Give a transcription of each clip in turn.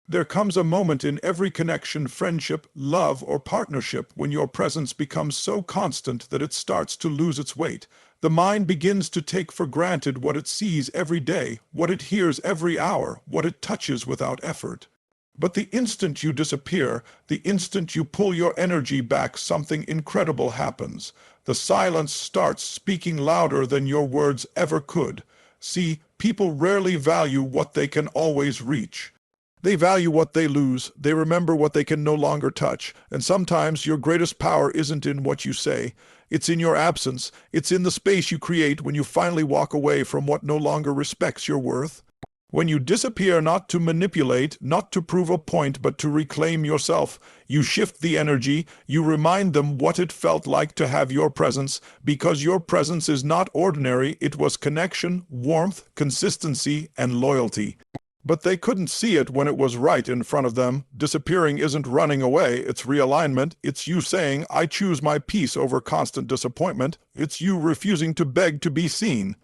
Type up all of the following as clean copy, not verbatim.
There comes a moment in every connection, friendship, love, or partnership when your presence becomes so constant that it starts to lose its weight. The mind begins to take for granted what it sees every day, what it hears every hour, what it touches without effort. But the instant you disappear, the instant you pull your energy back, something incredible happens. The silence starts speaking louder than your words ever could. See, people rarely value what they can always reach. They value what they lose, they remember what they can no longer touch, and sometimes your greatest power isn't in what you say. It's in your absence, it's in the space you create when you finally walk away from what no longer respects your worth. When you disappear, not to manipulate, not to prove a point, but to reclaim yourself, you shift the energy, you remind them what it felt like to have your presence, because your presence is not ordinary, it was connection, warmth, consistency, and loyalty. But they couldn't see it when it was right in front of them. Disappearing isn't running away, it's realignment. It's you saying, I choose my peace over constant disappointment. It's you refusing to beg to be seen.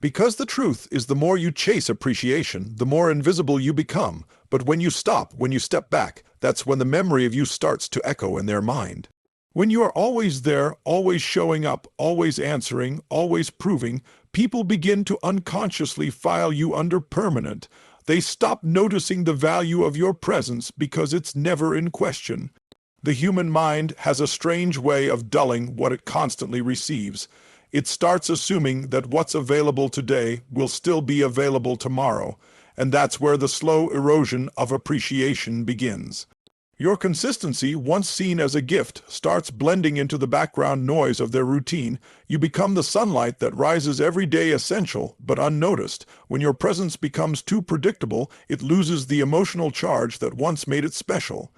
Because the truth is, the more you chase appreciation, the more invisible you become. But when you stop, when you step back, that's when the memory of you starts to echo in their mind. When you are always there, always showing up, always answering, always proving, people begin to unconsciously file you under permanent. They stop noticing the value of your presence because it's never in question. The human mind has a strange way of dulling what it constantly receives. It starts assuming that what's available today will still be available tomorrow, and that's where the slow erosion of appreciation begins. Your consistency, once seen as a gift, starts blending into the background noise of their routine. You become the sunlight that rises every day, essential but unnoticed. When your presence becomes too predictable, it loses the emotional charge that once made it special.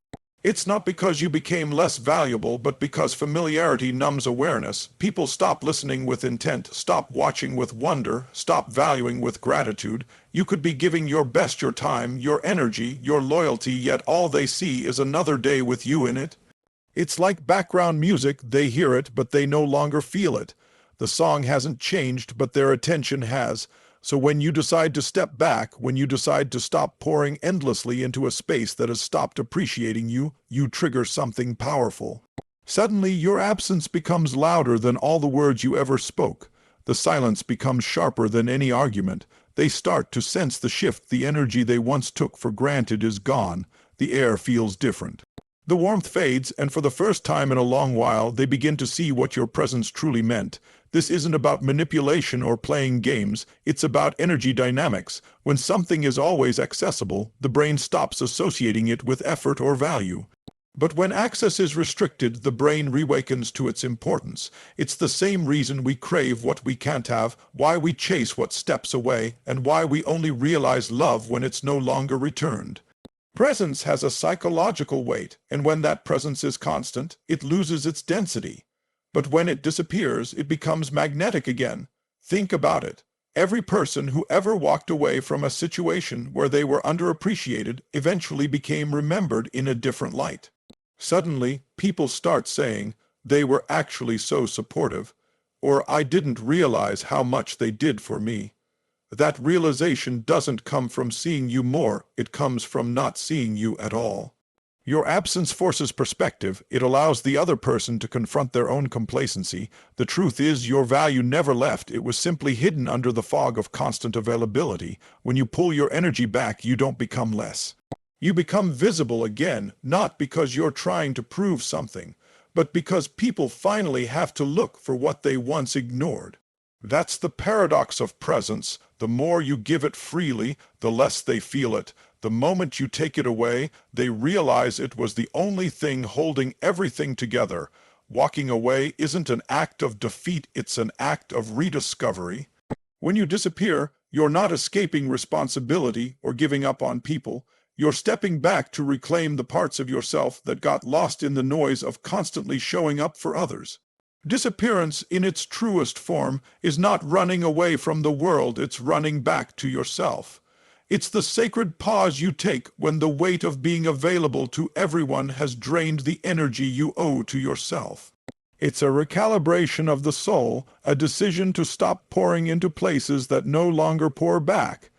It's not because you became less valuable, but because familiarity numbs awareness. People stop listening with intent, stop watching with wonder, stop valuing with gratitude. You could be giving your best, your time, your energy, your loyalty, yet all they see is another day with you in it. It's like background music. They hear it, but they no longer feel it. The song hasn't changed, but their attention has. So when you decide to step back, when you decide to stop pouring endlessly into a space that has stopped appreciating you, you trigger something powerful. Suddenly, your absence becomes louder than all the words you ever spoke. The silence becomes sharper than any argument. They start to sense the shift. The energy they once took for granted is gone. The air feels different. The warmth fades, and for the first time in a long while, they begin to see what your presence truly meant. This isn't about manipulation or playing games, it's about energy dynamics. When something is always accessible, the brain stops associating it with effort or value. But when access is restricted, the brain reawakens to its importance. It's the same reason we crave what we can't have, why we chase what steps away, and why we only realize love when it's no longer returned. Presence has a psychological weight, and when that presence is constant, it loses its density. But when it disappears, it becomes magnetic again. Think about it. Every person who ever walked away from a situation where they were underappreciated eventually became remembered in a different light. Suddenly, people start saying, they were actually so supportive, or I didn't realize how much they did for me. That realization doesn't come from seeing you more, it comes from not seeing you at all. Your absence forces perspective. It allows the other person to confront their own complacency. The truth is, your value never left. It was simply hidden under the fog of constant availability. When you pull your energy back, you don't become less. You become visible again, not because you're trying to prove something, but because people finally have to look for what they once ignored. That's the paradox of presence. The more you give it freely, the less they feel it. The moment you take it away, they realize it was the only thing holding everything together. Walking away isn't an act of defeat, it's an act of rediscovery. When you disappear, you're not escaping responsibility or giving up on people. You're stepping back to reclaim the parts of yourself that got lost in the noise of constantly showing up for others. Disappearance, in its truest form, is not running away from the world, it's running back to yourself. It's the sacred pause you take when the weight of being available to everyone has drained the energy you owe to yourself. It's a recalibration of the soul, a decision to stop pouring into places that no longer pour back.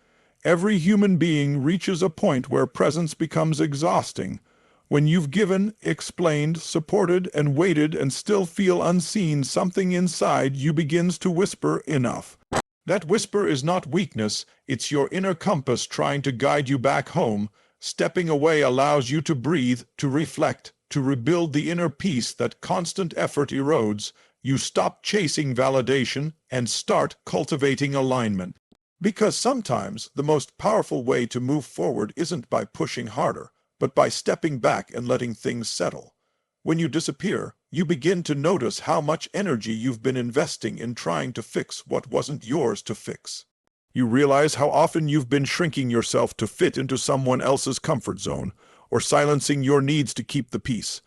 Every human being reaches a point where presence becomes exhausting. When you've given, explained, supported, and waited and still feel unseen, something inside you begins to whisper, "Enough." That whisper is not weakness, it's your inner compass trying to guide you back home. Stepping away allows you to breathe, to reflect, to rebuild the inner peace that constant effort erodes. You stop chasing validation and start cultivating alignment. Because sometimes the most powerful way to move forward isn't by pushing harder, but by stepping back and letting things settle. When you disappear, you begin to notice how much energy you've been investing in trying to fix what wasn't yours to fix. You realize how often you've been shrinking yourself to fit into someone else's comfort zone, or silencing your needs to keep the peace.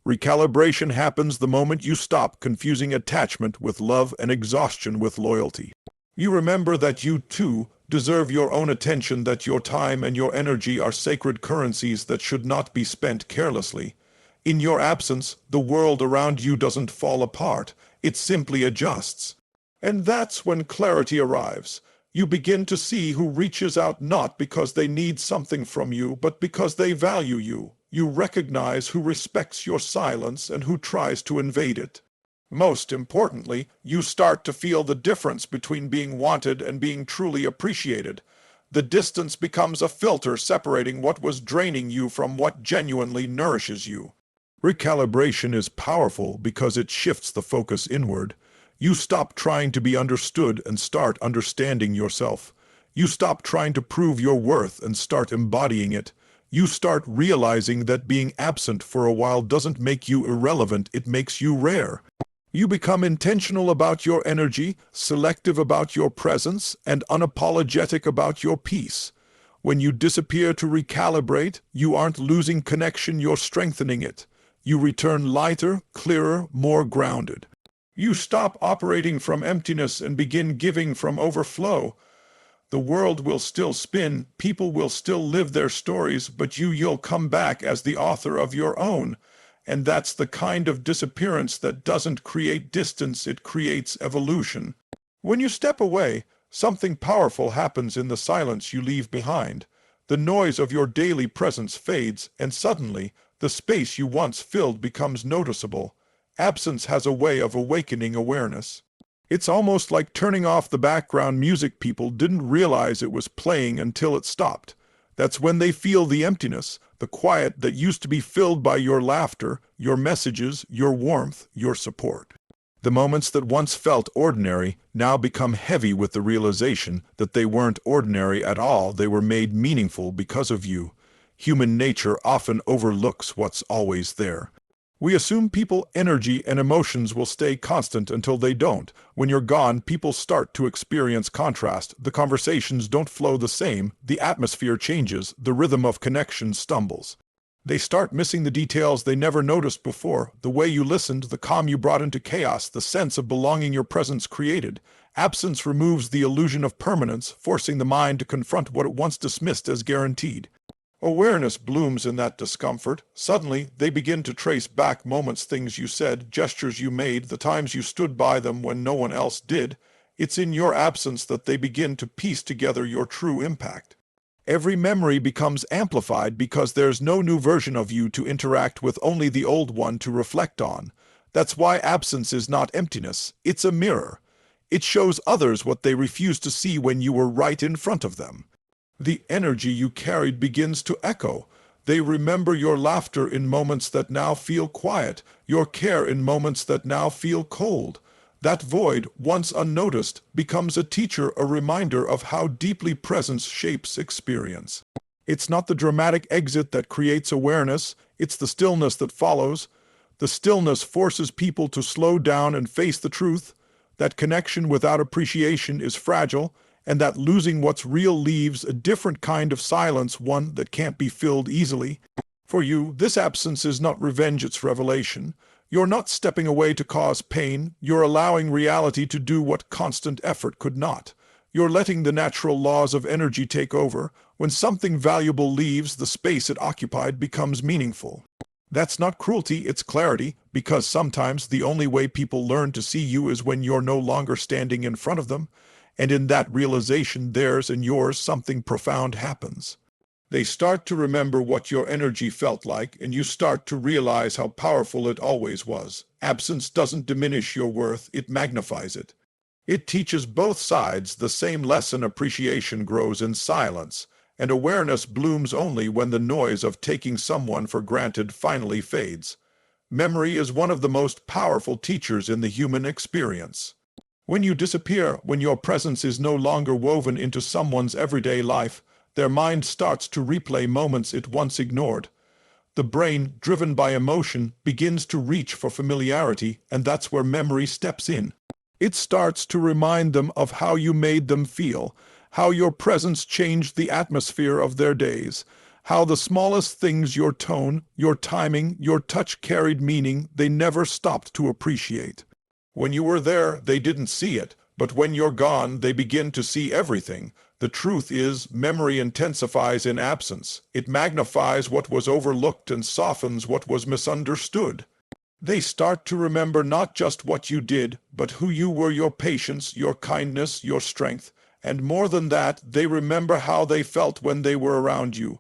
Recalibration happens the moment you stop confusing attachment with love and exhaustion with loyalty. You remember that you, too, deserve your own attention, that your time and your energy are sacred currencies that should not be spent carelessly. In your absence, the world around you doesn't fall apart, it simply adjusts. And that's when clarity arrives. You begin to see who reaches out not because they need something from you, but because they value you. You recognize who respects your silence and who tries to invade it. Most importantly, you start to feel the difference between being wanted and being truly appreciated. The distance becomes a filter separating what was draining you from what genuinely nourishes you. Recalibration is powerful because it shifts the focus inward. You stop trying to be understood and start understanding yourself. You stop trying to prove your worth and start embodying it. You start realizing that being absent for a while doesn't make you irrelevant, it makes you rare. You become intentional about your energy, selective about your presence, and unapologetic about your peace. When you disappear to recalibrate, you aren't losing connection, you're strengthening it. You return lighter, clearer, more grounded. You stop operating from emptiness and begin giving from overflow. The world will still spin, people will still live their stories, but you'll come back as the author of your own. And that's the kind of disappearance that doesn't create distance, it creates evolution. When you step away, something powerful happens in the silence you leave behind. The noise of your daily presence fades, and suddenly, the space you once filled becomes noticeable. Absence has a way of awakening awareness. It's almost like turning off the background music. People didn't realize it was playing until it stopped. That's when they feel the emptiness, the quiet that used to be filled by your laughter, your messages, your warmth, your support. The moments that once felt ordinary now become heavy with the realization that they weren't ordinary at all, they were made meaningful because of you. Human nature often overlooks what's always there. We assume people, energy, and emotions will stay constant until they don't. When you're gone, people start to experience contrast. The conversations don't flow the same, the atmosphere changes, the rhythm of connection stumbles. They start missing the details they never noticed before, the way you listened, the calm you brought into chaos, the sense of belonging your presence created. Absence removes the illusion of permanence, forcing the mind to confront what it once dismissed as guaranteed. Awareness blooms in that discomfort. Suddenly, they begin to trace back moments, things you said, gestures you made, the times you stood by them when no one else did. It's in your absence that they begin to piece together your true impact. Every memory becomes amplified because there's no new version of you to interact with, only the old one to reflect on. That's why absence is not emptiness, it's a mirror. It shows others what they refused to see when you were right in front of them. The energy you carried begins to echo. They remember your laughter in moments that now feel quiet, your care in moments that now feel cold. That void, once unnoticed, becomes a teacher, a reminder of how deeply presence shapes experience. It's not the dramatic exit that creates awareness, it's the stillness that follows. The stillness forces people to slow down and face the truth. That connection without appreciation is fragile, and that losing what's real leaves a different kind of silence, one that can't be filled easily. For you, this absence is not revenge, it's revelation. You're not stepping away to cause pain, you're allowing reality to do what constant effort could not. You're letting the natural laws of energy take over. When something valuable leaves, the space it occupied becomes meaningful. That's not cruelty, it's clarity, because sometimes the only way people learn to see you is when you're no longer standing in front of them. And in that realization, theirs and yours, something profound happens. They start to remember what your energy felt like, and you start to realize how powerful it always was. Absence doesn't diminish your worth, it magnifies it. It teaches both sides the same lesson. Appreciation grows in silence, and awareness blooms only when the noise of taking someone for granted finally fades. Memory is one of the most powerful teachers in the human experience. When you disappear, when your presence is no longer woven into someone's everyday life, their mind starts to replay moments it once ignored. The brain, driven by emotion, begins to reach for familiarity, and that's where memory steps in. It starts to remind them of how you made them feel, how your presence changed the atmosphere of their days, how the smallest things, your tone, your timing, your touch, carried meaning they never stopped to appreciate. When you were there, they didn't see it, but when you're gone, they begin to see everything. The truth is, memory intensifies in absence. It magnifies what was overlooked and softens what was misunderstood. They start to remember not just what you did, but who you were, your patience, your kindness, your strength. And more than that, they remember how they felt when they were around you.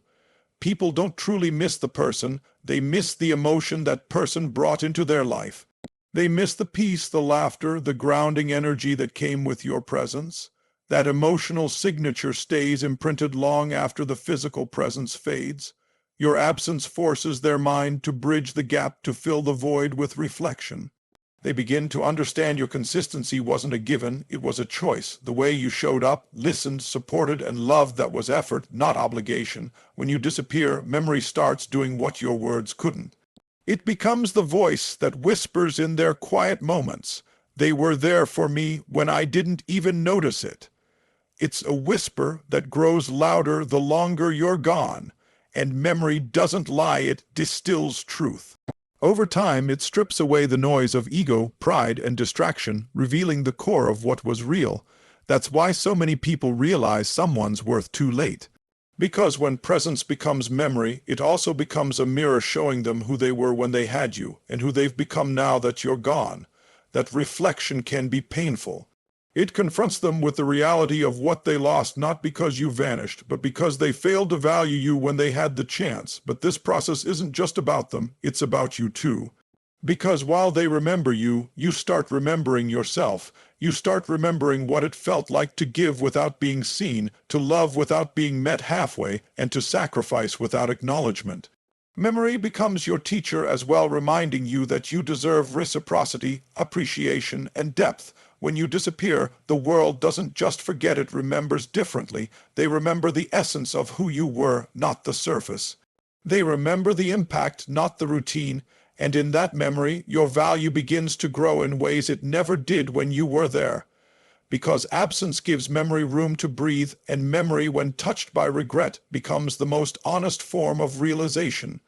People don't truly miss the person, they miss the emotion that person brought into their life. They miss the peace, the laughter, the grounding energy that came with your presence. That emotional signature stays imprinted long after the physical presence fades. Your absence forces their mind to bridge the gap, to fill the void with reflection. They begin to understand your consistency wasn't a given, it was a choice. The way you showed up, listened, supported, and loved, that was effort, not obligation. When you disappear, memory starts doing what your words couldn't. It becomes the voice that whispers in their quiet moments, "They were there for me when I didn't even notice it." It's a whisper that grows louder the longer you're gone, and memory doesn't lie, it distills truth. Over time, it strips away the noise of ego, pride, and distraction, revealing the core of what was real. That's why so many people realize someone's worth too late. Because when presence becomes memory, it also becomes a mirror showing them who they were when they had you, and who they've become now that you're gone. That reflection can be painful. It confronts them with the reality of what they lost, not because you vanished, but because they failed to value you when they had the chance. But this process isn't just about them, it's about you too. Because while they remember you, you start remembering yourself. You start remembering what it felt like to give without being seen, to love without being met halfway, and to sacrifice without acknowledgement. Memory becomes your teacher as well, reminding you that you deserve reciprocity, appreciation, and depth. When you disappear, the world doesn't just forget, it remembers differently. They remember the essence of who you were, not the surface. They remember the impact, not the routine. And in that memory, your value begins to grow in ways it never did when you were there. Because absence gives memory room to breathe, and memory, when touched by regret, becomes the most honest form of realization.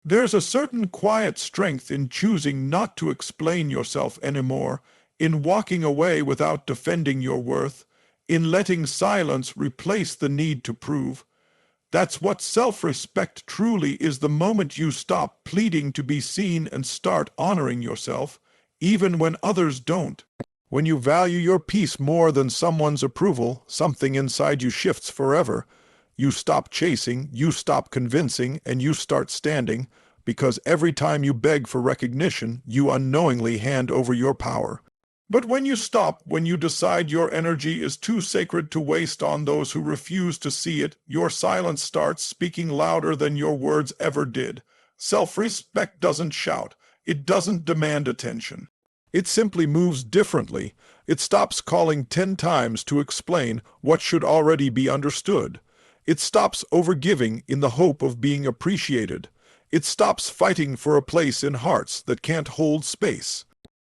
There's a certain quiet strength in choosing not to explain yourself anymore, in walking away without defending your worth, in letting silence replace the need to prove. That's what self-respect truly is, the moment you stop pleading to be seen and start honoring yourself, even when others don't. When you value your peace more than someone's approval, something inside you shifts forever. You stop chasing, you stop convincing, and you start standing, because every time you beg for recognition, you unknowingly hand over your power. But when you stop, when you decide your energy is too sacred to waste on those who refuse to see it, your silence starts speaking louder than your words ever did. Self-respect doesn't shout. It doesn't demand attention. It simply moves differently. It stops calling 10 times to explain what should already be understood. It stops overgiving in the hope of being appreciated. It stops fighting for a place in hearts that can't hold space.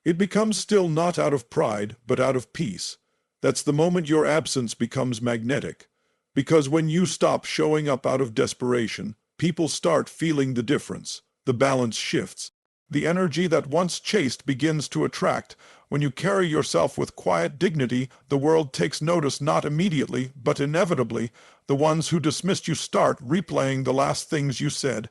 It becomes still, not out of pride, but out of peace. That's the moment your absence becomes magnetic. Because when you stop showing up out of desperation, people start feeling the difference. The balance shifts. The energy that once chased begins to attract. When you carry yourself with quiet dignity, the world takes notice, not immediately, but inevitably. The ones who dismissed you start replaying the last things you said.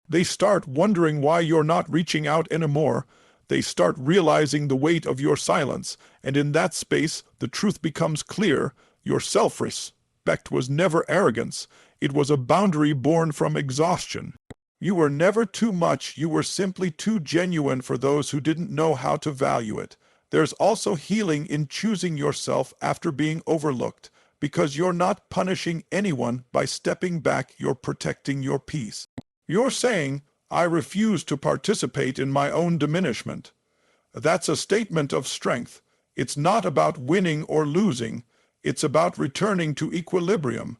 They start wondering why you're not reaching out anymore. They start realizing the weight of your silence, and in that space, the truth becomes clear. Your self-respect was never arrogance. It was a boundary born from exhaustion. You were never too much, you were simply too genuine for those who didn't know how to value it. There's also healing in choosing yourself after being overlooked, because you're not punishing anyone by stepping back, you're protecting your peace. You're saying, I refuse to participate in my own diminishment. That's a statement of strength. It's not about winning or losing. It's about returning to equilibrium.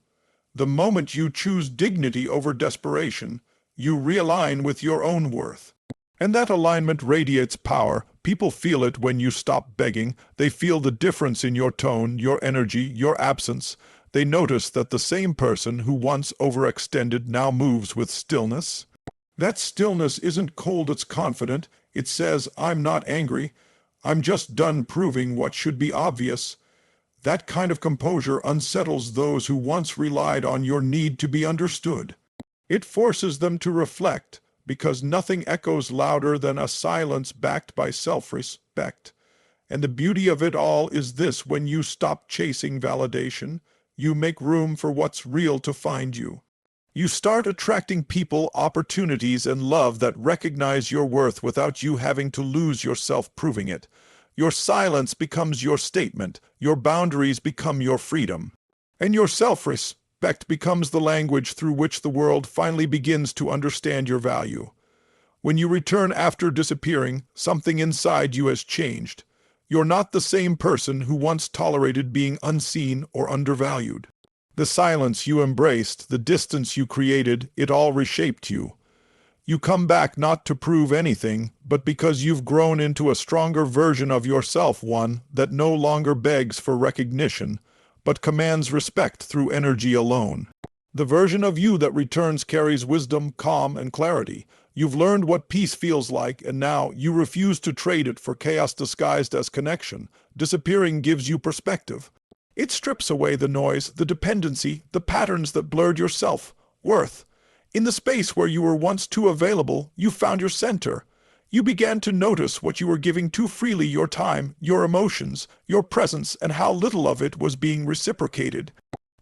The moment you choose dignity over desperation, you realign with your own worth. And that alignment radiates power. People feel it when you stop begging. They feel the difference in your tone, your energy, your absence. They notice that the same person who once overextended now moves with stillness. That stillness isn't cold, it's confident. It says, I'm not angry. I'm just done proving what should be obvious. That kind of composure unsettles those who once relied on your need to be understood. It forces them to reflect, because nothing echoes louder than a silence backed by self-respect. And the beauty of it all is this: when you stop chasing validation, you make room for what's real to find you. You start attracting people, opportunities, and love that recognize your worth without you having to lose yourself proving it. Your silence becomes your statement, your boundaries become your freedom, and your self-respect becomes the language through which the world finally begins to understand your value. When you return after disappearing, something inside you has changed. You're not the same person who once tolerated being unseen or undervalued. The silence you embraced, the distance you created, it all reshaped you. You come back not to prove anything, but because you've grown into a stronger version of yourself, one that no longer begs for recognition, but commands respect through energy alone. The version of you that returns carries wisdom, calm, and clarity. You've learned what peace feels like, and now you refuse to trade it for chaos disguised as connection. Disappearing gives you perspective. It strips away the noise, the dependency, the patterns that blurred your self-worth. In the space where you were once too available, you found your center. You began to notice what you were giving too freely: your time, your emotions, your presence, and how little of it was being reciprocated.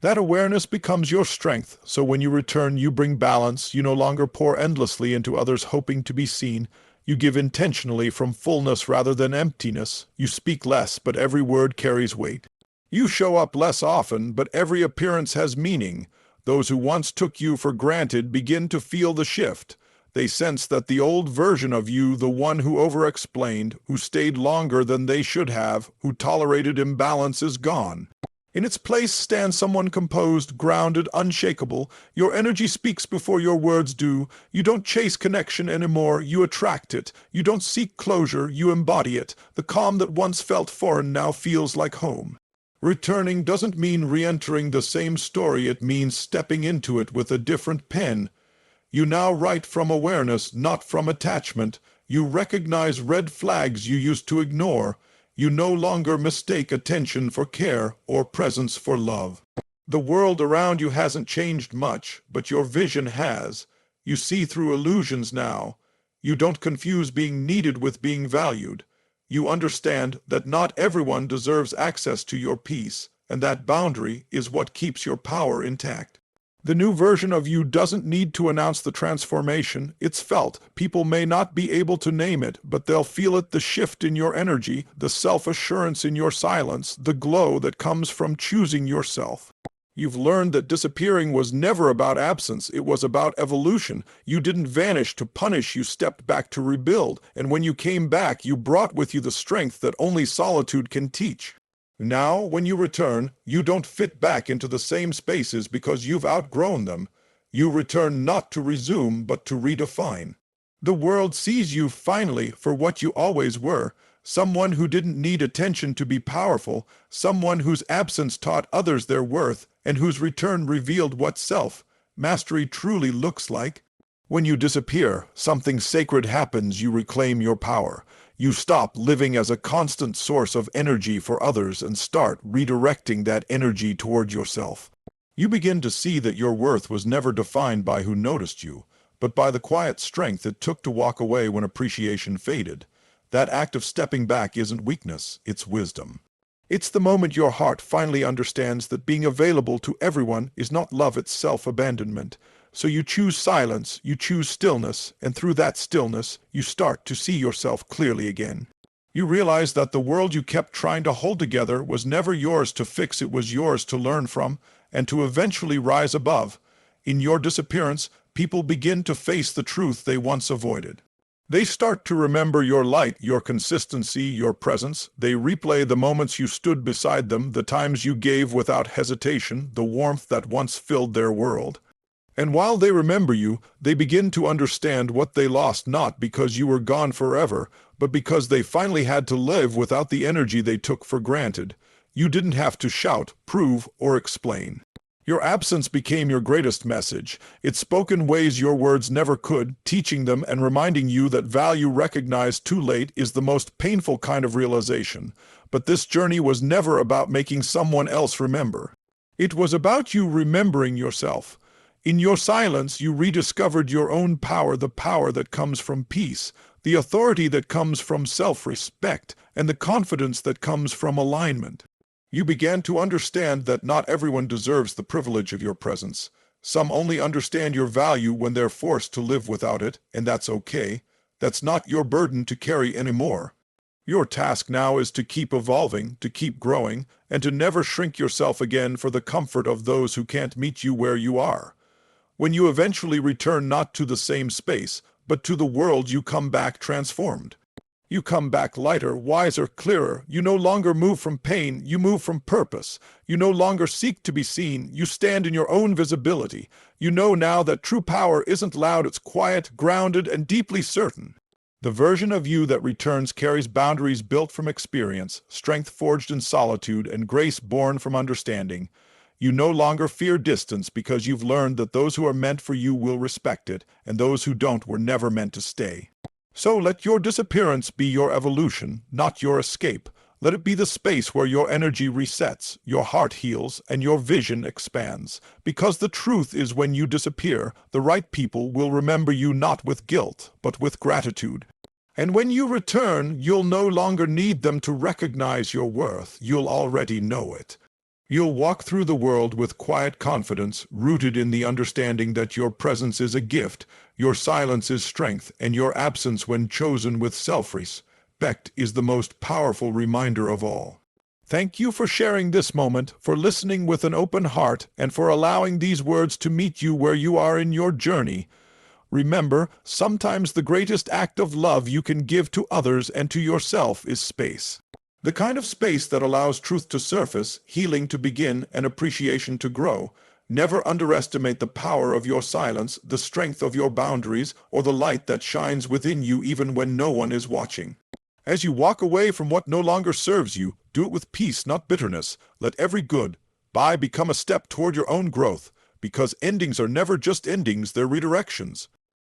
That awareness becomes your strength, so when you return, you bring balance. You no longer pour endlessly into others hoping to be seen. You give intentionally from fullness rather than emptiness. You speak less, but every word carries weight. You show up less often, but every appearance has meaning. Those who once took you for granted begin to feel the shift. They sense that the old version of you, the one who over-explained, who stayed longer than they should have, who tolerated imbalance, is gone. In its place stands someone composed, grounded, unshakable. Your energy speaks before your words do. You don't chase connection anymore, you attract it. You don't seek closure, you embody it. The calm that once felt foreign now feels like home. Returning doesn't mean re-entering the same story, it means stepping into it with a different pen. You now write from awareness, not from attachment. You recognize red flags you used to ignore. You no longer mistake attention for care or presence for love. The world around you hasn't changed much, but your vision has. You see through illusions now. You don't confuse being needed with being valued. You understand that not everyone deserves access to your peace, and that boundary is what keeps your power intact. The new version of you doesn't need to announce the transformation. It's felt. People may not be able to name it, but they'll feel it: the shift in your energy, the self-assurance in your silence, the glow that comes from choosing yourself. You've learned that disappearing was never about absence, it was about evolution. You didn't vanish to punish, you stepped back to rebuild, and when you came back, you brought with you the strength that only solitude can teach. Now, when you return, you don't fit back into the same spaces because you've outgrown them. You return not to resume, but to redefine. The world sees you finally for what you always were: someone who didn't need attention to be powerful, someone whose absence taught others their worth, and whose return revealed what self-mastery truly looks like. When you disappear, something sacred happens. You reclaim your power. You stop living as a constant source of energy for others and start redirecting that energy toward yourself. You begin to see that your worth was never defined by who noticed you, but by the quiet strength it took to walk away when appreciation faded. That act of stepping back isn't weakness, it's wisdom. It's the moment your heart finally understands that being available to everyone is not love, it's self-abandonment. So you choose silence, you choose stillness, and through that stillness, you start to see yourself clearly again. You realize that the world you kept trying to hold together was never yours to fix, it was yours to learn from, and to eventually rise above. In your disappearance, people begin to face the truth they once avoided. They start to remember your light, your consistency, your presence. They replay the moments you stood beside them, the times you gave without hesitation, the warmth that once filled their world. And while they remember you, they begin to understand what they lost, not because you were gone forever, but because they finally had to live without the energy they took for granted. You didn't have to shout, prove, or explain. Your absence became your greatest message. It spoke in ways your words never could, teaching them and reminding you that value recognized too late is the most painful kind of realization. But this journey was never about making someone else remember. It was about you remembering yourself. In your silence, you rediscovered your own power, the power that comes from peace, the authority that comes from self-respect, and the confidence that comes from alignment. You began to understand that not everyone deserves the privilege of your presence. Some only understand your value when they're forced to live without it, and that's okay. That's not your burden to carry anymore. Your task now is to keep evolving, to keep growing, and to never shrink yourself again for the comfort of those who can't meet you where you are. When you eventually return not to the same space, but to the world, you come back transformed. You come back lighter, wiser, clearer. You no longer move from pain, you move from purpose. You no longer seek to be seen, you stand in your own visibility. You know now that true power isn't loud, it's quiet, grounded, and deeply certain. The version of you that returns carries boundaries built from experience, strength forged in solitude, and grace born from understanding. You no longer fear distance because you've learned that those who are meant for you will respect it, and those who don't were never meant to stay. So let your disappearance be your evolution, not your escape. Let it be the space where your energy resets, your heart heals, and your vision expands. Because the truth is, when you disappear, the right people will remember you not with guilt, but with gratitude. And when you return, you'll no longer need them to recognize your worth. You'll already know it. You'll walk through the world with quiet confidence, rooted in the understanding that your presence is a gift, your silence is strength, and your absence, when chosen with self-respect, is the most powerful reminder of all. Thank you for sharing this moment, for listening with an open heart, and for allowing these words to meet you where you are in your journey. Remember, sometimes the greatest act of love you can give to others and to yourself is space. The kind of space that allows truth to surface, healing to begin, and appreciation to grow. Never underestimate the power of your silence, the strength of your boundaries, or the light that shines within you even when no one is watching. As you walk away from what no longer serves you, do it with peace, not bitterness. Let every goodbye become a step toward your own growth, because endings are never just endings, they're redirections.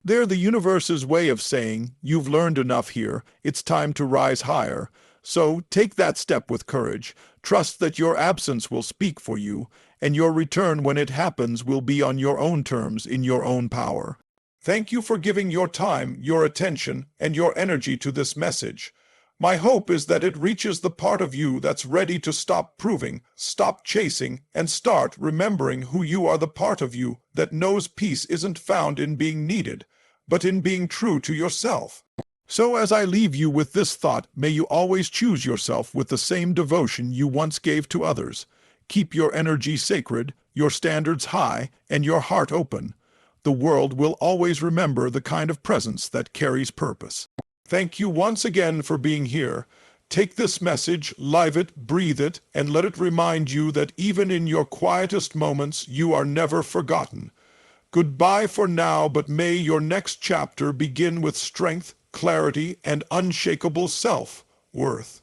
They're the universe's way of saying, you've learned enough here, it's time to rise higher. So take that step with courage. Trust that your absence will speak for you, and your return, when it happens, will be on your own terms, in your own power. Thank you for giving your time, your attention, and your energy to this message. My hope is that it reaches the part of you that's ready to stop proving, stop chasing, and start remembering who you are, the part of you that knows peace isn't found in being needed, but in being true to yourself. So as I leave you with this thought, may you always choose yourself with the same devotion you once gave to others. Keep your energy sacred, your standards high, and your heart open. The world will always remember the kind of presence that carries purpose. Thank you once again for being here. Take this message, live it, breathe it, and let it remind you that even in your quietest moments, you are never forgotten. Goodbye for now, but may your next chapter begin with strength, clarity, and unshakable self-worth.